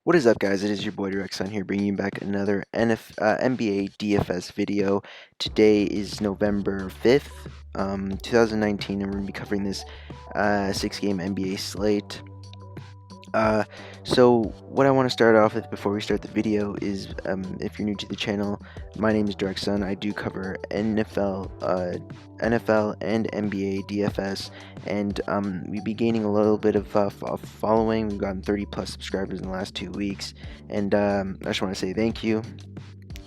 What is up, guys? It is your boy Directsun here, bringing you back another NBA DFS video. Today is November 5th, 2019, and we're going to be covering this 6-game NBA slate. So what I want to start off with before we start the video is, if you're new to the channel, my name is Directsun. I do cover NFL and NBA DFS, and we've been gaining a little bit of following. We've gotten 30 plus subscribers in the last 2 weeks, and I just want to say thank you.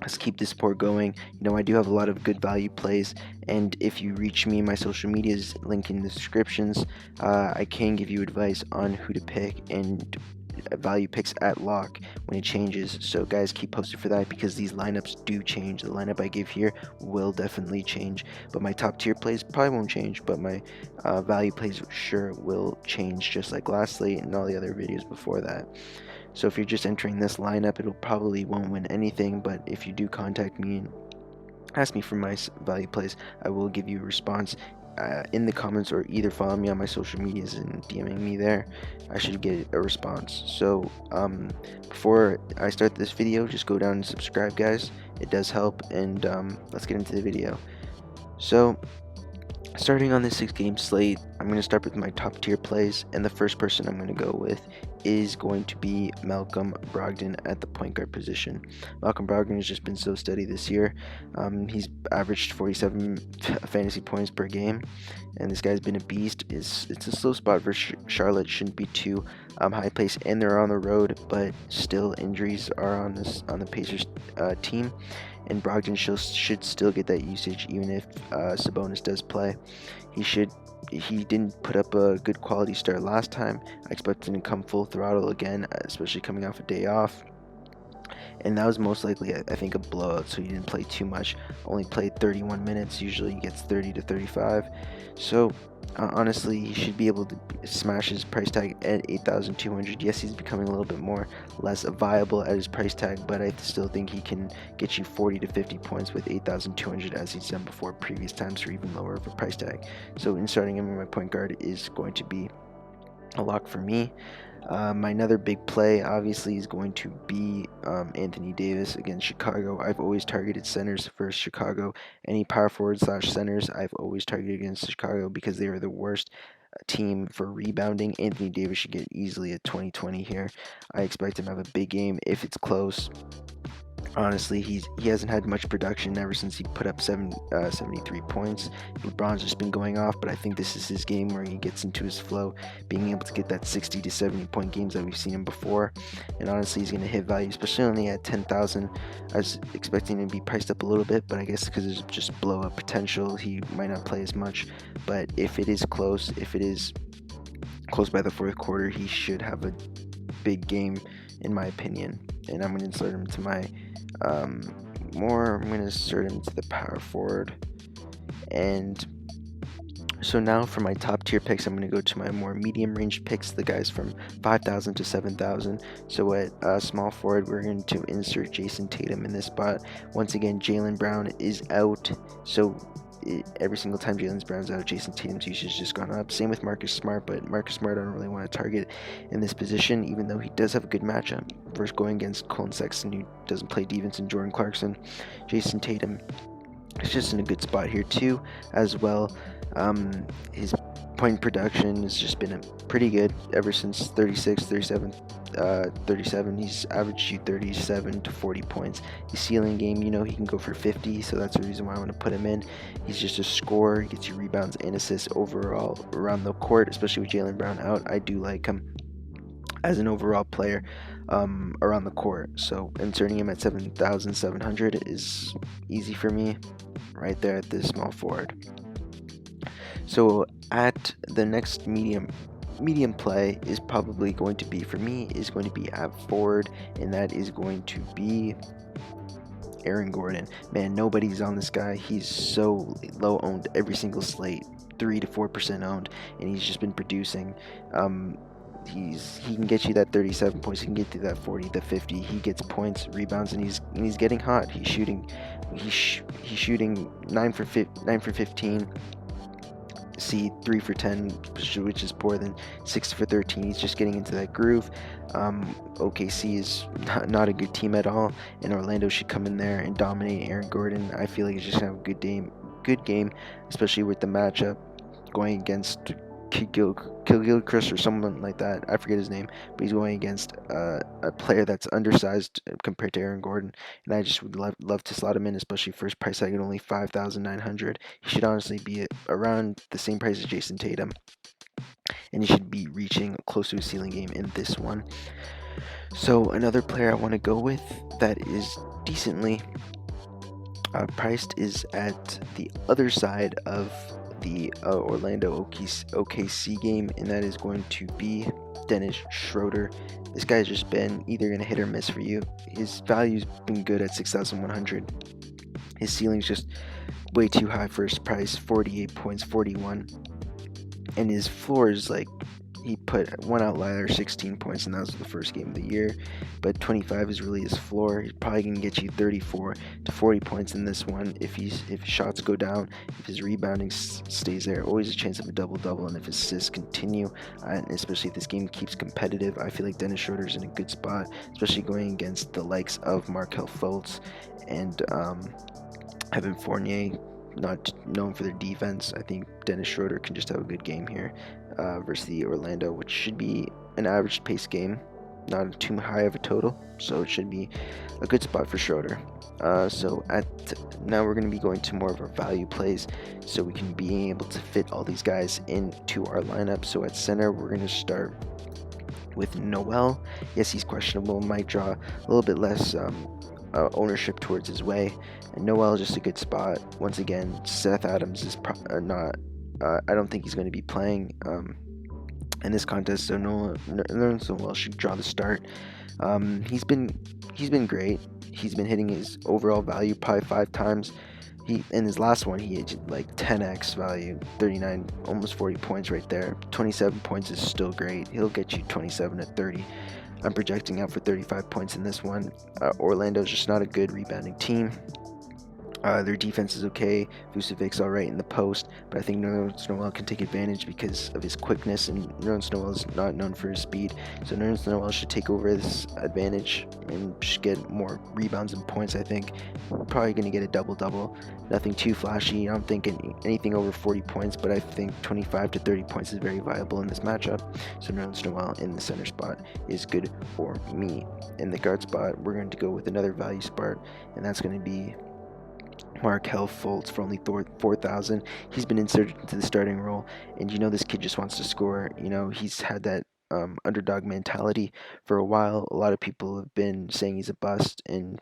Let's keep this support going. I do have a lot of good value plays, and if you reach me, my social medias link in the descriptions. I can give you advice on who to pick and value picks at lock when it changes. So guys, keep posted for that, because these lineups do change. The lineup I give here will definitely change, but my top tier plays probably won't change, but my value plays sure will change, just like last slate and all the other videos before that. So if you're just entering this lineup, it'll probably won't win anything, but if you do contact me and ask me for my value plays, I will give you a response in the comments, or either follow me on my social medias and DMing me there. I should get a response. So before I start this video, just go down and subscribe, guys. It does help, and let's get into the video. So starting on this 6-game slate, I'm going to start with my top tier plays, and the first person I'm going to go with is going to be Malcolm Brogdon at the point guard position. Malcolm Brogdon has just been so steady this year. He's averaged 47 fantasy points per game, and this guy's been a beast. It's a slow spot for Charlotte. Shouldn't be too high pace, and they're on the road, but still injuries are on the Pacers team, and Brogdon should still get that usage even if Sabonis does play. He didn't put up a good quality start last time. I expect him to come full throttle again, especially coming off a day off. And that was most likely, I think, a blowout, so he didn't play too much. Only played 31 minutes. Usually he gets 30 to 35. So honestly, he should be able to smash his price tag at 8,200. Yes, he's becoming a little bit less viable at his price tag, but I still think he can get you 40 to 50 points with 8,200, as he's done before previous times, or even lower of a price tag. So inserting him in my point guard is going to be a lock for me. My another big play obviously is going to be Anthony Davis against Chicago. I've always targeted centers versus Chicago. Any power forward / centers I've always targeted against Chicago, because they are the worst team for rebounding. Anthony Davis should get easily a 20-20 here. I expect him to have a big game if it's close. Honestly, he hasn't had much production ever since he put up 73 points. LeBron's just been going off, but I think this is his game where he gets into his flow, being able to get that 60 to 70 point games that we've seen him before. And honestly, he's going to hit value, especially only at 10,000. I was expecting him to be priced up a little bit, but I guess because there's just blow up potential, he might not play as much. But if it is close, by the fourth quarter, he should have a big game, in my opinion. And I'm going to insert him to my I'm going to insert him to the power forward. And so now for my top tier picks, I'm going to go to my more medium range picks, the guys from 5,000 to 7,000. So at small forward, we're going to insert JAYSON Tatum in this spot. Once again, Jaylen Brown is out, so every single time Jaylen Brown's out, JAYSON Tatum's usage has just gone up. Same with Marcus Smart, but Marcus Smart I don't really want to target in this position, even though he does have a good matchup versus going against Colin Sexton, who doesn't play defense, and Jordan Clarkson. JAYSON Tatum is just in a good spot here too, as well. His point production has just been pretty good ever since 37. He's averaged you 37 to 40 points. His ceiling game, he can go for 50, so that's the reason why I want to put him in. He's just a scorer. He gets you rebounds and assists overall around the court, especially with Jaylen Brown out. I do like him as an overall player around the court, so inserting him at 7,700 is easy for me right there at this small forward. So at the next medium play is probably going to be, for me, is going to be at forward, and that is going to be Aaron Gordon. Man, nobody's on this guy. He's so low owned every single slate, 3 to 4% owned, and he's just been producing. He can get you that 37 points. He can get you that 40 to 50. He gets points, rebounds, and he's getting hot. He's shooting 9 for 15. see 3 for 10, which is poor, than 6 for 13. He's just getting into that groove. OKC is not a good team at all, and Orlando should come in there and dominate Aaron Gordon. I feel like he's just gonna have a good game, especially with the matchup going against Gilchrist or someone like that. I forget his name, but he's going against a player that's undersized compared to Aaron Gordon, and I just would love to slot him in, especially for his price tag at only 5,900. He should honestly be around the same price as Jason Tatum, and he should be reaching close to a ceiling game in this one. So another player I want to go with that is decently priced is at the other side of the Orlando OKC game, and that is going to be Dennis Schroeder. This guy's just been either going to hit or miss for you. His value's been good at 6,100. His ceiling's just way too high for his price, 48 points, 41. And his floor is like, he put one outlier, 16 points, and that was the first game of the year. But 25 is really his floor. He's probably gonna get you 34 to 40 points in this one. If shots go down, if his rebounding stays there, always a chance of a double-double. And if his assists continue, and especially if this game keeps competitive, I feel like Dennis Schroeder's in a good spot, especially going against the likes of Markelle Fultz and Evan Fournier, not known for their defense. I think Dennis Schroeder can just have a good game here versus the Orlando, which should be an average pace game, not too high of a total, so it should be a good spot for Schroeder. So now we're going to be going to more of our value plays, so we can be able to fit all these guys into our lineup. So at center, we're going to start with Noel. Yes, he's questionable, might draw a little bit less ownership towards his way, and Noel is just a good spot. Once again, Seth Adams is not. I don't think he's going to be playing in this contest, so Nerlens Noel should draw the start. He's been great. He's been hitting his overall value probably 5 times. In his last one, he had like 10x value, 39, almost 40 points right there. 27 points is still great. He'll get you 27 to 30. I'm projecting out for 35 points in this one. Orlando's just not a good rebounding team. Their defense is okay. Vucevic's alright in the post, but I think Nerlens Noel can take advantage because of his quickness, and Nerlens Noel is not known for his speed. So Nerlens Noel should take over this advantage and should get more rebounds and points, I think. Probably going to get a double-double. Nothing too flashy. I don't think anything over 40 points, but I think 25 to 30 points is very viable in this matchup. So Nerlens Noel in the center spot is good for me. In the guard spot, we're going to go with another value spot, and that's going to be Markelle Fultz for only 4,000. He's been inserted into the starting role, and this kid just wants to score. He's had that underdog mentality for a while. A lot of people have been saying he's a bust, and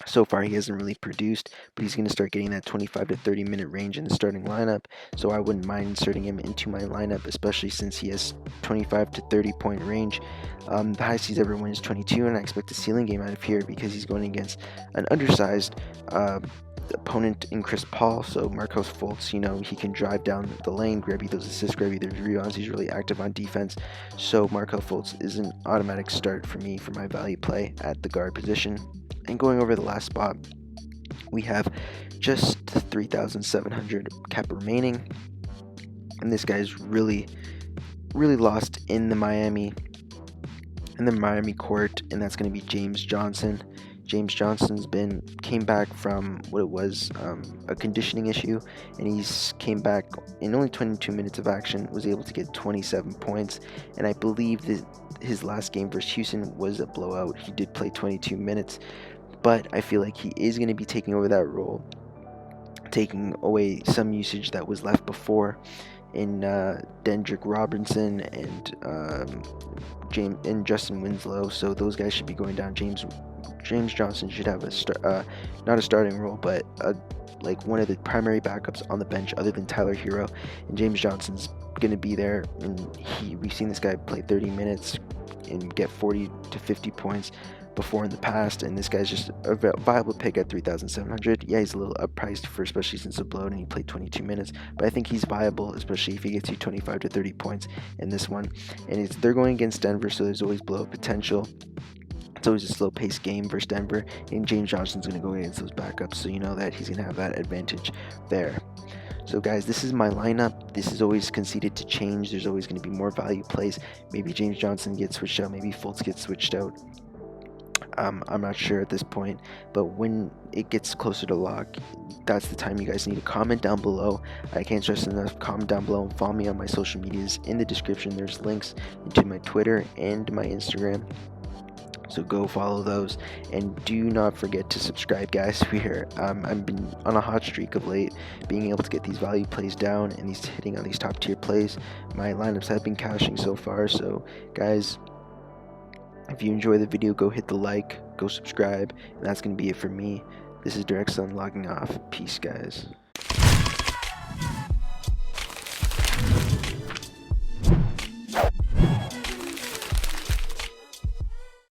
so far he hasn't really produced, but he's going to start getting that 25 to 30 minute range in the starting lineup, so I wouldn't mind inserting him into my lineup, especially since he has 25 to 30 point range. The highest he's ever won is 22, and I expect a ceiling game out of here because he's going against an undersized opponent in Chris Paul. So Markelle Fultz, he can drive down the lane, grab you those assists, grab you those rebounds. He's really active on defense, so Markelle Fultz is an automatic start for me for my value play at the guard position. And going over the last spot, we have just 3,700 cap remaining, and this guy's really lost in the Miami court, and that's going to be James Johnson. James Johnson's came back from what it was a conditioning issue, and he's came back in only 22 minutes of action, was able to get 27 points, and I believe that his last game versus Houston was a blowout. He did play 22 minutes, but I feel like he is going to be taking over that role, taking away some usage that was left before in Dendrick Robinson and Justin Winslow. So those guys should be going down. James Johnson should have not a starting role, but like one of the primary backups on the bench other than Tyler Hero, and James Johnson's going to be there, and we've seen this guy play 30 minutes and get 40 to 50 points before in the past, and this guy's just a viable pick at 3,700. Yeah, he's a little uppriced for, especially since the blowout, and he played 22 minutes, but I think he's viable, especially if he gets you 25 to 30 points in this one. And they're going against Denver, so there's always blowout potential. It's always a slow-paced game versus Denver, and James Johnson's going to go against those backups, so you know that he's going to have that advantage there. So guys, this is my lineup. This is always conceded to change. There's always going to be more value plays. Maybe James Johnson gets switched out, maybe Fultz gets switched out. I'm not sure at this point, but when it gets closer to lock, that's the time you guys need to comment down below. I can't stress enough, comment down below and follow me on my social medias. In the description there's links into my Twitter and my Instagram, so go follow those, and do not forget to subscribe, guys. I've been on a hot streak of late, being able to get these value plays down and these hitting on these top tier plays. My lineups have been cashing so far, so guys, if you enjoy the video, go hit the like, go subscribe, and that's going to be it for me. This is Directsun logging off. Peace, guys.